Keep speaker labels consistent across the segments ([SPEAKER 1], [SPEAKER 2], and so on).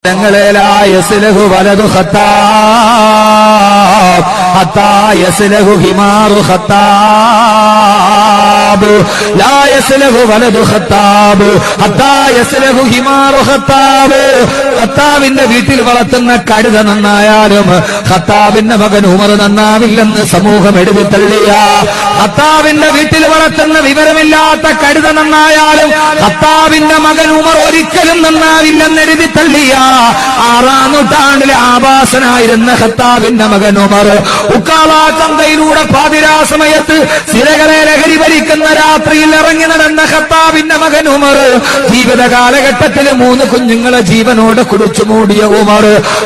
[SPEAKER 1] യസ്ലഹു വലദു Khattab ഹത്താ യസ്ലഹു ഹിമാറു Khattab ലാ യസ്ലഹു വലദു Khattab ഹത്താ യസ്ലഹു ഹിമാറു ഖത്താബ്. ഖത്താബിന്റെ വീട്ടിൽ വളർത്തുന്ന കഴുത നന്നായാലും ഖത്താബിന്റെ മകൻ ഉമർ നന്നാവില്ലെന്ന് സമൂഹം എഴുതി തള്ളിയ, ഖത്താബിന്റെ വീട്ടിൽ വളർത്തുന്ന വിവരമില്ലാത്ത കഴുത നന്നായാലും ഖത്താബിന്റെ മകൻ ഉമർ ഒരിക്കലും നന്നാവില്ലെന്ന് എഴുതി തള്ളിയ 6-ാം നൂറ്റാണ്ടിലെ ആഭാസനായിരുന്ന ഖത്താബിന്റെ മകൻ ഉമർ ഉക്കാള ചന്തയിലൂടെ പാതിരാ സമയത്ത് സിരകളെ ലഹരി ഭരിക്കുന്ന രാത്രിയിൽ ഇറങ്ങി നടന്ന ഖത്താബിന്റെ മകൻ ഉമർ ജീവിത കാലഘട്ടത്തിൽ 3 കുഞ്ഞുങ്ങളെ ജീവനോട് കുടിച്ചു മൂടിയ ഉമർ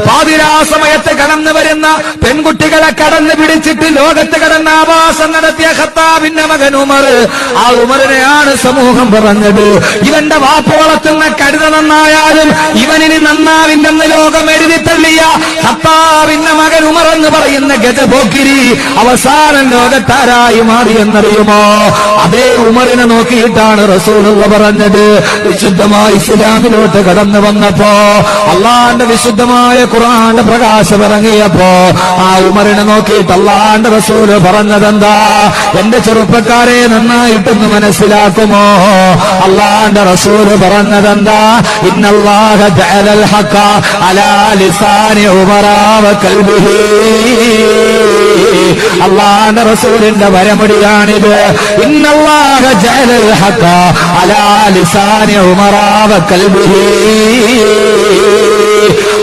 [SPEAKER 1] പാതിരാ സമയത്ത് കടന്നു വരുന്ന പെൺകുട്ടികളെ കടന്നു പിടിച്ചിട്ട് ലോകത്ത് കടന്ന ആഭാസം നടത്തിയ ഖത്താബിന്റെ മകൻ ഉമർ. ആ ഉമറിനെയാണ് സമൂഹം പറഞ്ഞത് ഇവന്റെ വാപ്പ വളർത്തുന്ന കഴുത നന്നായാലും ഇവനിന് നന്നാവില്ലെന്ന് ലോകം എഴുതി തള്ളിയ ഖത്താബിന്റെ മകൻ ഉമർ എന്ന് പറയുന്ന ഗജപോക്കിരി അവസാനം ലോകത്താരായി മാറിയെന്നറിയുമോ? അതേ ഉമറിനെ നോക്കിയിട്ടാണ് റസൂലുള്ള പറഞ്ഞത് വിശുദ്ധമായ ഇസ്ലാമിലോട്ട് കടന്നു വന്നപ്പോ, അള്ളാന്റെ വിശുദ്ധമായ ഖുർആന്റെ പ്രകാശം ഇറങ്ങിയപ്പോ ആ ഉമറിനെ നോക്കിയിട്ട് അള്ളാന്റെ റസൂല് പറഞ്ഞതെന്താ? എന്റെ ചെറുപ്പക്കാരെ നന്നായിട്ടൊന്ന് മനസ്സിലാക്കുമോ? അള്ളാന്റെ റസൂല് പറഞ്ഞതെന്താ? ഇന്നല്ലാഹ ജഅലൽ ഹഖ അലാ ലിസാനി ഉമറ വ ഖൽബിഹി. അള്ളാന്റെ റസൂലിന്റെ വരമൊഴിയാണിത്. ഇന്നല്ലാഹ ജഅലൽ ഹഖ അലാ ലിസാനി ഉമറ വ ഖൽബിഹി.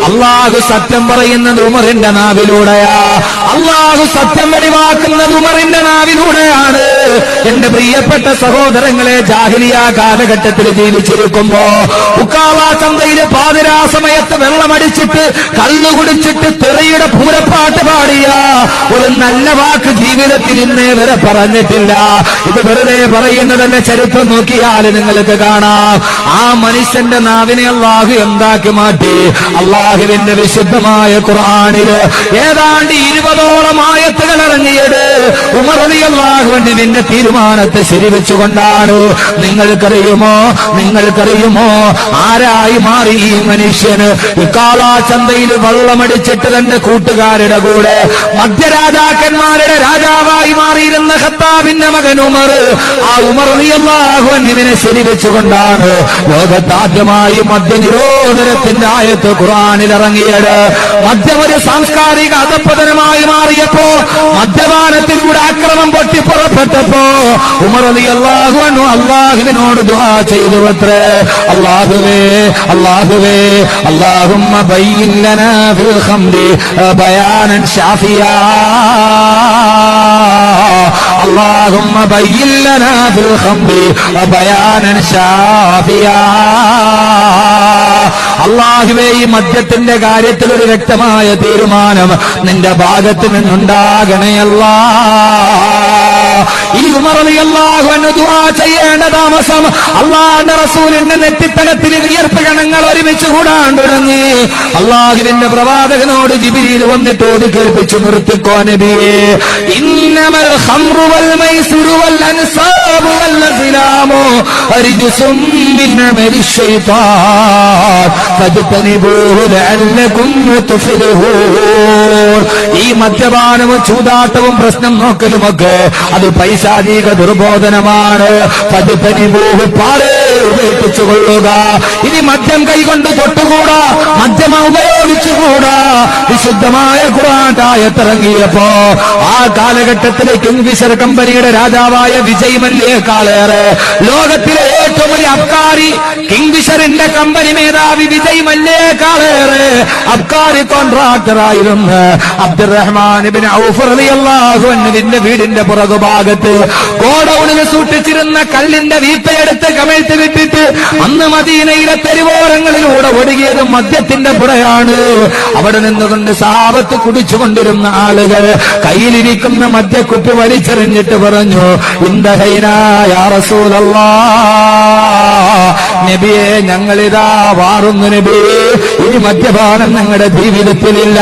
[SPEAKER 1] അള്ളാഹു സത്യം പറയുന്നത് ഉമറിന്റെ നാവിലൂടെയാ, അള്ളാഹു സത്യം വെളിവാക്കുന്നത് ഉമറിന്റെ നാവിലൂടെയാണ്. എന്റെ പ്രിയപ്പെട്ട സഹോദരങ്ങളെ, ജാഹിലിയ കാലഘട്ടത്തിൽ ജീവിച്ചിരിക്കുമ്പോ ഉക്കാള ചന്തയിലെ പാതിരാ സമയത്ത് വെള്ളമടിച്ചിട്ട് കള്ളു കുടിച്ചിട്ട് തെറിയുടെ പൂരപ്പാട്ട് പാടിയ ഒരു നല്ല വാക്ക് ജീവിതത്തിൽ ഇന്നേ വരെ പറഞ്ഞിട്ടില്ല. ഇത് വെറുതെ പറയുന്നതല്ല, ചരിത്രം നോക്കിയാൽ നിങ്ങൾക്ക് കാണാം. ആ മനുഷ്യന്റെ നാവിനെ അള്ളാഹു എന്താക്കി മാറ്റി? അള്ളാഹുവിന്റെ വിശുദ്ധമായ ഖുർആനില് ഏതാണ്ട് 20ഓളം ആയത്തുകൾ ഇറങ്ങിയത് ഉമർ റളിയല്ലാഹു നിന്റെ തീരുമാനത്തെ ശരിവെച്ചുകൊണ്ടാണ്. നിങ്ങൾക്കറിയുമോ ആരായി മാറി ഈ മനുഷ്യന്? ഇക്കാള ചന്തയിൽ വെള്ളമടിച്ചിട്ട് തന്റെ കൂട്ടുകാരുടെ കൂടെ മധ്യരാജാക്കന്മാരുടെ രാജാവായി മാറിയിരുന്ന ഖത്താബിന്റെ മകൻ ഉമർ. ആ ഉമർ റളിയല്ലാഹു അൻഹുവിനെ ശരിവെച്ചുകൊണ്ടാണ് ലോകത്താദ്യമായി മദ്യനിരോധനത്തിന്റെ ആയത്ത് ഖുർആനിൽ ഇറങ്ങിയത്. മദ്യം ഒരു സാംസ്കാരിക അധപ്പതനമായി മാറിയപ്പോ, മദ്യപാനത്തിലൂടെ അക്രമം പൊട്ടിപ്പുറപ്പെട്ടപ്പോ ഉമർ റളിയല്ലാഹു അൻഹു അല്ലാഹുവിനോട് ദുആ ചെയ്തു അത്രേ, അല്ലാഹുവേ അല്ലാഹുമ്മ ബയ്യിൻ ലനാ ഫിൽ ഖംരി ബയാനൻ ശാഫിയാ. اللهم بين لنا في الخمر بيانا شافيا. അള്ളാഹുവേ, ഈ മദ്യത്തിന്റെ കാര്യത്തിൽ ഒരു വ്യക്തമായ തീരുമാനം നിന്റെ ഭാഗത്ത് നിന്നുണ്ടാകണേ അല്ലാ. ഈ ഉമർ റളിയല്ലാഹു അൻഹു ദുആ ചെയ്യേണ്ട താമസം അള്ളാഹുവിന്റെ റസൂലിന്റെ നെറ്റിത്തടത്തിൽ വിയർപ്പ് കണങ്ങൾ ഒരുമിച്ച് കൂടാൻ തുടങ്ങി. അള്ളാഹുവിന്റെ പ്രവാചകനോട് ജിബ്രീൽ വന്നിട്ട് ഓതി കേൾപ്പിച്ചു, നിർത്തിക്കോ നബിയേ, ഇന്നമൽ ഖംറു വൽ മൈസിറു വൽ അൻസാബു വൽ അസ്ലാമു റിജ്സും മിൻ അമലി ശൈത്താൻ ഫജ്തനിബൂഹു ലഅല്ലകും തുഫ്ലിഹൂൻ. ഈ മദ്യപാനവും ചൂതാട്ടവും പ്രശ്നം നോക്കലുമൊക്കെ അത് പൈശാചിക ദുർബോധനമാണ്. ഫജ്തനിബൂഹു, ഉപേക്ഷിച്ചുകൊള്ളുക. ഇനി മദ്യം കൈകൊണ്ട് തൊട്ടുകൂടാ, മദ്യം ഉപയോഗിച്ചുകൂടാ. വിശുദ്ധമായ ഖുർആൻ ആയത്തിറങ്ങിയപ്പോ ആ കാലഘട്ടത്തിലെ കിങ്ഫിഷർ കമ്പനിയുടെ രാജാവായ വിജയ് മല്യയേക്കാളേറെ ലോകത്തിലെ ഏറ്റവും വലിയ അബ്കാരി കിങ്ഫിഷറിന്റെ കമ്പനി മേധാവി വിജയ് മല്യയേക്കാളേറെ അബ്കാരി കോൺട്രാക്ടറായിരുന്ന അബ്ദുറഹ്മാൻ ഇബ്നു ഔഫ് റളിയല്ലാഹു അൻഹുവിന്റെ വീടിന്റെ പുറകുഭാഗത്ത് ഗോഡൌണിൽ സൂക്ഷിച്ചിരുന്ന കല്ലിന്റെ വീപ്പയെടുത്ത് കമഴ്ത്തി വിട്ടിട്ട് അന്ന് മദീനയിലെ തെരുവോരങ്ങളിലൂടെ ഒഴുകിയത് മദ്യത്തിന്റെ പുറയാണ്. അവിടെ നിന്നുകൊണ്ട് സഹാബത്ത് കുടിച്ചുകൊണ്ടിരുന്ന ആളുകൾ കയ്യിലിരിക്കുന്ന മദ്യക്കുപ്പി വലിച്ചെറിഞ്ഞിട്ട് പറഞ്ഞു, ഇന്തഹൈനാ യാ റസൂലല്ലാഹ്, നബിയെ ഞങ്ങളിതാ വാറുന്നു നബിയെ, ഇനി മദ്യപാനം ഞങ്ങളുടെ ജീവിതത്തിലില്ല.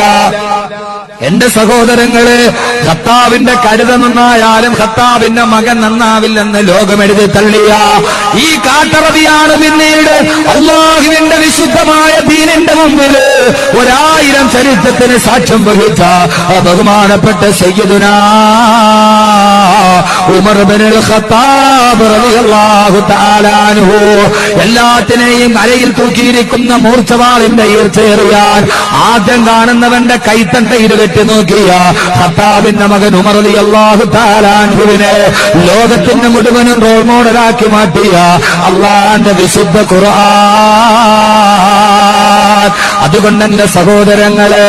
[SPEAKER 1] എന്റെ സഹോദരങ്ങളെ, ഖത്താബിന്റെ കഴുത നന്നായാലും ഖത്താബിന്റെ മകൻ നന്നാവില്ലെന്ന് ലോകമെഴുതി തള്ളിയ ഈ കാട്ടറബിയാണ് പിന്നീട് അല്ലാഹുവിന്റെ വിശുദ്ധമായ ദീനിന്റെ മുമ്പിൽ 1000 ചരിത്രത്തിന് സാക്ഷ്യം വഹിച്ച ബഹുമാനപ്പെട്ട സയ്യിദുനാ ഉമർ ഇബ്നുൽ ഖത്താബ് റളിയല്ലാഹു തആല അൻഹു. എല്ലാത്തിനെയും അരയിൽ തൂക്കിയിരിക്കുന്ന മൂർച്ചവാളിന്റെ ഈർച്ചയേറിയാൻ ആദ്യം കാണുന്നവന്റെ കൈത്തണ്ടയിൽ വെട്ടി നോക്കിയ ഖത്താബിന്റെ മകൻ ഉമർ റളിയല്ലാഹു തആല അൻഹുവിനെ ലോകത്തിന്റെ മുഴുവനും റോൾ മോഡലാക്കി മാറ്റിയ അല്ലാഹുവിന്റെ വിശുദ്ധ ഖുർആൻ. അതുകൊണ്ട് എന്റെ സഹോദരങ്ങളെ,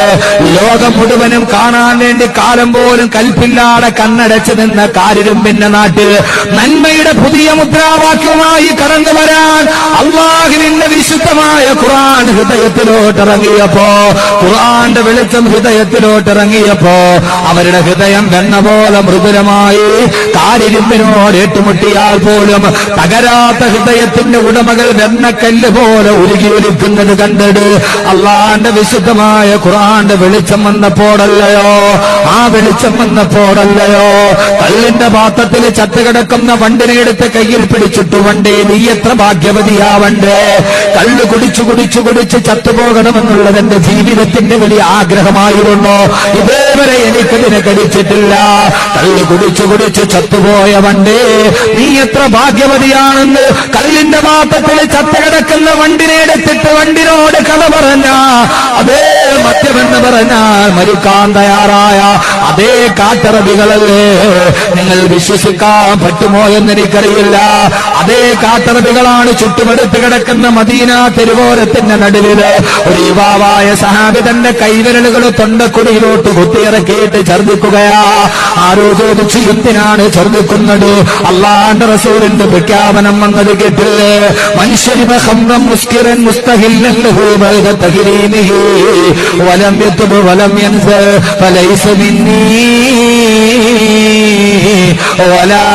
[SPEAKER 1] ലോകം മുഴുവനും കാണാൻ വേണ്ടി കാലം പോലും കൽപ്പില്ലാതെ കണ്ണടച്ചു നിന്ന കാരിരുമ്പിന്റെ നാട്ടിൽ നന്മയുടെ പുതിയ മുദ്രാവാക്യമായി കടന്നു വരാൻ അല്ലാഹുവിന്റെ വിശുദ്ധമായ ഖുർആൻ ഹൃദയത്തിലോട്ടിറങ്ങിയപ്പോ, ഖുർആന്റെ വെളിച്ചം ഹൃദയത്തിലോട്ടിറങ്ങിയപ്പോ അവരുടെ ഹൃദയം വെണ്ണ പോലെ മൃദുലമായി കാരിരുമ്പിനോട് ഏറ്റുമുട്ടിയാൽ പോലും തകരാത്ത ഹൃദയത്തിന്റെ ഉടമകൾ വെണ്ണക്കല്ല് പോലെ ഉരുകി ഒലിക്കുന്നത് കണ്ടിട്ട് അള്ളാന്റെ വിശുദ്ധമായ ഖുർആന്റെ വെളിച്ചം വന്നപ്പോഴല്ലയോ, ആ വെളിച്ചം വന്നപ്പോഴല്ലയോ കല്ലിന്റെ പാത്രത്തിൽ ചത്തുകിടക്കുന്ന വണ്ടിനെ എടുത്ത് കയ്യിൽ പിടിച്ചിട്ട് വണ്ടേ നീ എത്ര ഭാഗ്യവതിയാവണ്ടേ, കള്ളു കുടിച്ചു കുടിച്ചു കുടിച്ച് ചത്തുപോകണമെന്നുള്ളത് എന്റെ ജീവിതത്തിന്റെ വലിയ ആഗ്രഹമായിരുന്നു, ഇതേവരെ എനിക്കതിനെ കഴിച്ചിട്ടില്ല. കള്ളു കുടിച്ചു കുടിച്ച് ചത്തുപോയ വണ്ടേ നീ എത്ര ഭാഗ്യവതിയാണെന്ന് കല്ലിന്റെ പാത്രത്തിൽ ചത്തുകിടക്കുന്ന വണ്ടിനെ എടുത്തിട്ട് വണ്ടിനോട് കഥ പറഞ്ഞ അതേ മദ്യമെന്ന് പറഞ്ഞാൽ മരിക്കാൻ തയ്യാറായ അതേ കാട്ടറബികളല്ലേ. നിങ്ങൾ വിശ്വസിക്കാൻ പറ്റുമോ എന്നെനിക്കറിയില്ല. അതേ കാട്ടറബികളാണ് ചുറ്റുമെടുത്ത് കിടക്കുന്ന മദീന തെരുവോരത്തിന്റെ നടുവില് ഒരു യുവാവായ സഹാബി തന്റെ കൈവിരലുകൾ തൊണ്ടക്കുടിയിലോട്ട് കുത്തിയിറക്കിയിട്ട് ഛർദിക്കുകയാ. ആരോ ചോദിച്ചു എന്തിനാണ് ഛർദിക്കുന്നത്? അല്ലാഹുവിന്റെ റസൂലിന്റെ പ്രഖ്യാപനം വന്നത് കേട്ടില്ലേ? മനുഷ്യരിബ ഖംറൻ മുസ്കിറൻ മുസ്തഹില്ലൻ ലഹു ബഅദ തഹരീമിഹി വലം യതുബ് വലം യൻസ ഫലൈസ മിന്നീ വലാ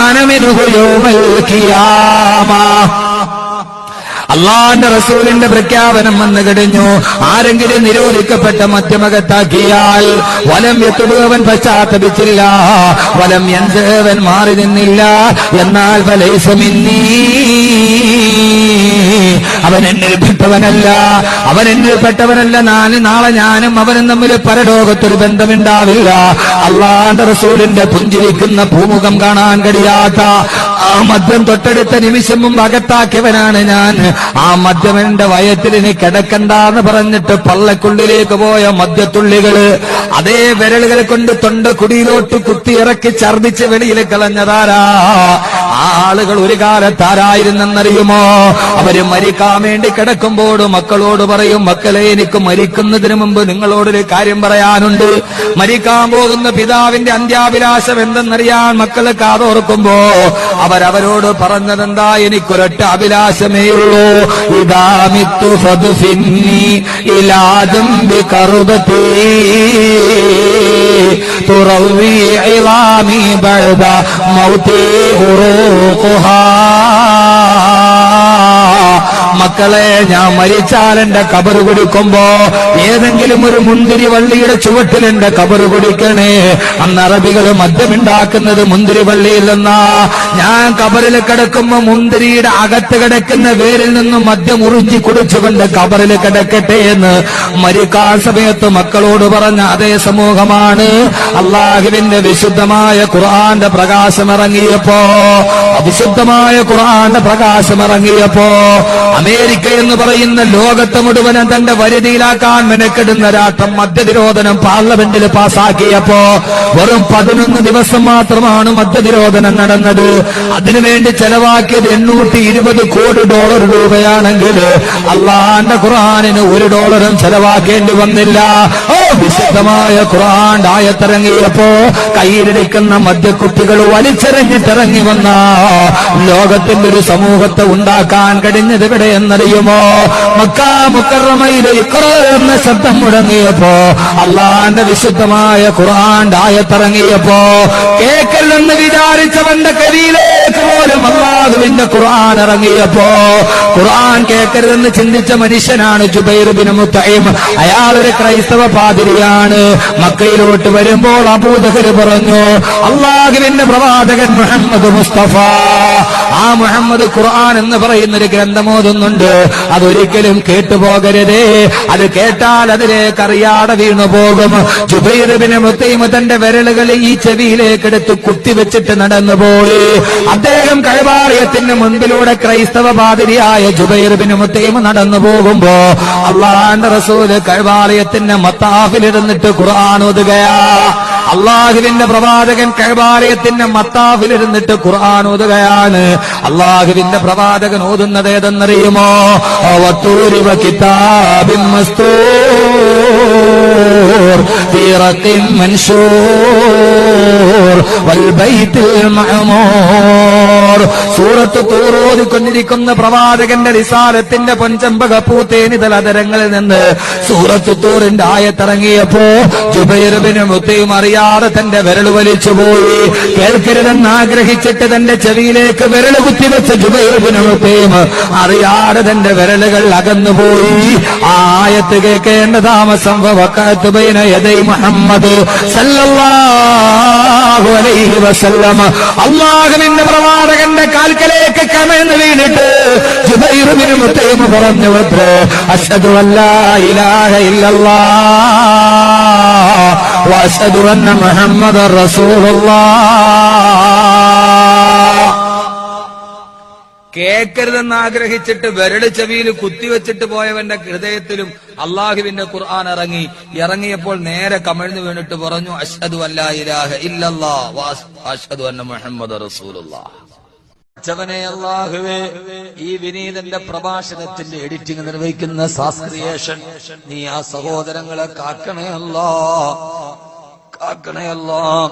[SPEAKER 1] അന മിൻഹു യൗമൽ ഖിയാമ. അള്ളാന്റെ റസൂലിന്റെ പ്രഖ്യാപനം വന്നു കഴിഞ്ഞു. ആരെങ്കിലും നിരോധിക്കപ്പെട്ട മദ്യമകത്താക്കിയാൽ വലം യത്തുബവൻ പശ്ചാത്തപിച്ചില്ല, വലം യൻസവൻ മാറി നിന്നില്ല, എന്നാൽ ഫലൈസ മിന്നീ അവൻ എന്നിൽപ്പെട്ടവനല്ല, അവൻ എന്നിൽപ്പെട്ടവനല്ല. നാളെ ഞാനും അവനും തമ്മിൽ പരലോകത്തൊരു ബന്ധമുണ്ടാവില്ല. അള്ളാന്റെ റസൂലിന്റെ പുഞ്ചിരിക്കുന്ന ഭൂമുഖം കാണാൻ കഴിയാത്ത ആ മദ്യം തൊട്ടടുത്ത നിമിഷം മുമ്പ് അകത്താക്കിയവനാണ് ഞാൻ. ആ മദ്യം എന്റെ വയറ്റിൽ ഇനി കിടക്കണ്ടെന്ന് പറഞ്ഞിട്ട് പള്ളക്കുള്ളിലേക്ക് പോയ മദ്യത്തുള്ളികള് അതേ വിരലുകൾ കൊണ്ട് തൊണ്ട കുടിയിലോട്ട് കുത്തിയിറക്കി ഛർദിച്ച് വെളിയിൽ കളഞ്ഞതാരാ? ആ ആളുകൾ ഒരു കാലത്താരായിരുന്നെന്നറിയുമോ? അവര് മരിക്കാൻ വേണ്ടി കിടക്കുമ്പോൾ മക്കളോട് പറയും, മക്കളെ എനിക്ക് മരിക്കുന്നതിന് മുമ്പ് നിങ്ങളോടൊരു കാര്യം പറയാനുണ്ട്. മരിക്കാൻ പോകുന്ന പിതാവിന്റെ അന്ത്യാഭിലാഷം എന്തെന്നറിയാൻ മക്കള് കാതോർക്കുമ്പോ അവരവരോട് പറഞ്ഞതെന്താ? എനിക്കൊരൊറ്റ അഭിലാഷമേ ഉള്ളൂ, ഇദാ മിത്തു ഫദ്ഫിന്നി ഇലാ ദംബി കർബതി തുറവി ഇളാമി ബഅദ മൗതി ഉറൂഖുഹാ. മക്കളെ, ഞാൻ മരിച്ചാൽ എന്റെ കബറ് കുടിക്കുമ്പോ ഏതെങ്കിലും ഒരു മുന്തിരി വള്ളിയുടെ ചുവട്ടിൽ എന്റെ കബറ് കുടിക്കണേ. അന്ന് അറബികൾ മദ്യമുണ്ടാക്കുന്നത് മുന്തിരി വള്ളിയിൽ നിന്നാ. ഞാൻ കബറിൽ കിടക്കുമ്പോ മുന്തിരിയുടെ അകത്ത് കിടക്കുന്ന വേരിൽ നിന്നും മദ്യം ഉറിഞ്ചി കുടിച്ചുകൊണ്ട് കബറിൽ കിടക്കട്ടെ എന്ന് മരിക്കാൻ സമയത്ത് മക്കളോട് പറഞ്ഞ അതേ സമൂഹമാണ് അള്ളാഹുവിന്റെ വിശുദ്ധമായ ഖുർആന്റെ പ്രകാശമിറങ്ങിയപ്പോ, അവിശുദ്ധമായ ഖുർആന്റെ പ്രകാശമിറങ്ങിയപ്പോ അമേരിക്ക എന്ന് പറയുന്ന ലോകത്തെ മുഴുവനും തന്റെ വരുതിയിലാക്കാൻ മെനക്കെടുന്ന രാഷ്ട്രം മദ്യനിരോധനം പാർലമെന്റിൽ പാസാക്കിയപ്പോ വെറും 11 ദിവസം മാത്രമാണ് മദ്യനിരോധനം നടന്നത്. അതിനുവേണ്ടി ചെലവാക്കിയത് $820 കോടി രൂപയാണെങ്കിൽ അള്ളാന്റെ ഖുർആനിന് $1 ചെലവാക്കേണ്ടി വന്നില്ല. വിശുദ്ധമായ ഖുർആൻ ആയത്തിറങ്ങിയപ്പോ കയ്യിലിരിക്കുന്ന മദ്യക്കുട്ടികൾ വലിച്ചെറിഞ്ഞിട്ടിറങ്ങി വന്ന ലോകത്തിന്റെ ഒരു സമൂഹത്തെ ഉണ്ടാക്കാൻ കഴിഞ്ഞത് ഇവിടെ എന്നറിയുമോ? മക്കാ മുക്കറമയിലെ ഇഖ്റ എന്ന ശബ്ദം മുഴങ്ങിയപ്പോ, അള്ളാന്റെ വിശുദ്ധമായ ഖുർആൻ ആയത്തിറങ്ങിയപ്പോ കേക്കല്ലെന്ന് വിചാരിച്ചവന്റെ കരിയിലെ ചെവിയിലേക്ക് പോലും അല്ലാഹുവിന്റെ ഖുർആൻ ഇറങ്ങിയപ്പോ ഖുർആൻ കേൾക്കരുതെന്ന് ചിന്തിച്ച മനുഷ്യനാണ് ജുബൈർ ബിൻ മുത്തഇം. അയാളൊരു ക്രൈസ്തവ പാതിരിയാണ്. മക്കയിലോട്ട് വരുമ്പോൾ അബൂജഹൽ പറഞ്ഞു, അല്ലാഹുവിന്റെ പ്രവാചകൻ മുഹമ്മദ് മുസ്തഫ, ആ മുഹമ്മദ് ഖുർആൻ എന്ന് പറയുന്ന ഒരു ഗ്രന്ഥമോതുന്നുണ്ട്, അതൊരിക്കലും കേട്ടുപോകരുതേ, അത് കേട്ടാൽ അതിലേക്ക് അറിയാതെ വീണു പോകും. ജുബൈർ ബിൻ മുത്തഇം തന്റെ വിരലുകൾ ഈ ചെവിയിലേക്ക് എടുത്ത് കുത്തിവെച്ചിട്ട് നടന്നുപോയി. അദ്ദേഹം കഅബാലയത്തിന് മുൻപിലൂടെ ക്രൈസ്തവ പാതിരിയായ ജുബൈർ ബിൻ മുത്തഇം നടന്നു പോകുമ്പോ അല്ലാഹുവിന്റെ റസൂല് കഅബാലയത്തിന്റെ മത്താഫിലിരുന്നിട്ട് ഖുർആൻ ഓതുകയാ. അല്ലാഹുവിന്റെ പ്രവാചകൻ കഅബാലയത്തിന്റെ മത്താഫിലിരുന്നിട്ട് ഖുർആൻ ഓതുകയാണ്. അല്ലാഹുവിന്റെ പ്രവാചകൻ ഓതുന്നത് ഏതെന്നറിയുമോ? വത്തൂരി വകിതാബിൻ മസ്തൂർ ഫീ റഖിൻ മൻശൂർ വൽ ബൈത്തിൽ മഅമൂർ. സൂറത്ത് തൂർ ഓതിക്കൊണ്ടിരിക്കുന്ന പ്രവാചകന്റെ റിസാലത്തിന്റെ പൊൻചമ്പക പൂത്തേനിതൽ അതരങ്ങളിൽ നിന്ന് സൂറത്ത് തൂറിന്റെ ആയത്തിറങ്ങിയപ്പോ ജുബൈർ ബിൻ മുത്തഇം അറിയാതെ തന്റെ വിരൽ വലിച്ചുപോയി. കേൾക്കരുതെന്ന് ആഗ്രഹിച്ചിട്ട് തന്റെ ചെവിയിലേക്ക് വിരൽ കുത്തിവെച്ച ജുബൈർ ബിൻ മുത്തഇം അറിയാതെ തന്റെ വിരലുകൾ അകന്നുപോയി. ആ ആയത്ത് കേൾക്കേണ്ട താമസം വഖഅതു ബൈന യദൈ മുഹമ്മദ് സല്ലല്ലാഹു അലൈഹി വസല്ലം. അല്ലാഹുവിന്റെ പ്രവാചകന്റെ കാൽക്കലേക്ക് കമിഴ്ന്ന് വീണിട്ട് ജുബൈർ ബിൻ മുത്തഇം പറഞ്ഞു, അശ്ഹദു അല്ലാ ഇലാഹ ഇല്ലല്ലാഹ് വഅശ്ഹദു അന്ന മുഹമ്മദർ റസൂലുള്ളാഹ്. കേൾക്കരുതെന്ന് ആഗ്രഹിച്ചിട്ട് വിരട് ചെവിയിൽ കുത്തിവെച്ചിട്ട് പോയവന്റെ ഹൃദയത്തിലും അള്ളാഹുവിന്റെ ഖുർആൻ ഇറങ്ങിയപ്പോൾ നേരെ കമിഴ്ന്നു വീണിട്ട് പറഞ്ഞു, അശ്ഹദു അല്ലാ ഇലാഹ ഇല്ലല്ലാഹ് വഅശ്ഹദു അന്ന മുഹമ്മദർ റസൂലുള്ളാഹ്. നെ അല്ലാഹുവേ, ഈ വിനീതന്റെ പ്രഭാഷണത്തിന്റെ എഡിറ്റിംഗ് നിർവഹിക്കുന്ന സാസ്ക്രിയേഷൻ നീ ആ സഹോദരങ്ങളെ കാക്കണേ അല്ലാഹ്, കാക്കണേ അല്ലാഹ്.